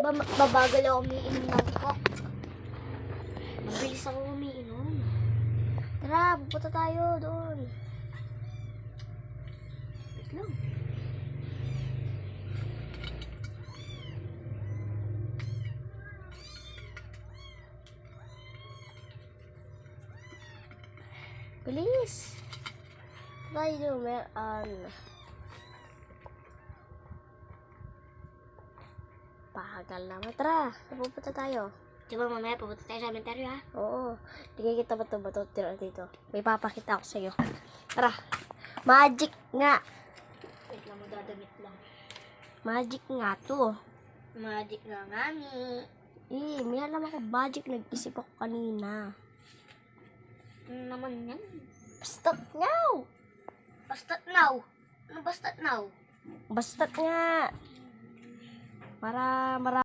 Babagal ako umiinom ng coke. Mabilis ako umiinom. Tara, pupunta tayo doon. Wait lang. Bilis. Tayo, pahagal naman. Tara, pupunta tayo. Diba mamaya pupunta tayo sa cemetery, ha? Oo. Tingnan kita ba ito tira dito. May papakita ako sa'yo. Tara. Magic nga. Wait lang, magdadamit lang. Magic nga to. Magic nga ngani. May alam ako magic. Nag-isip ako kanina. Ano naman yan? Basta't now! Basta't now? Ano basta't now? Basta't nga. Para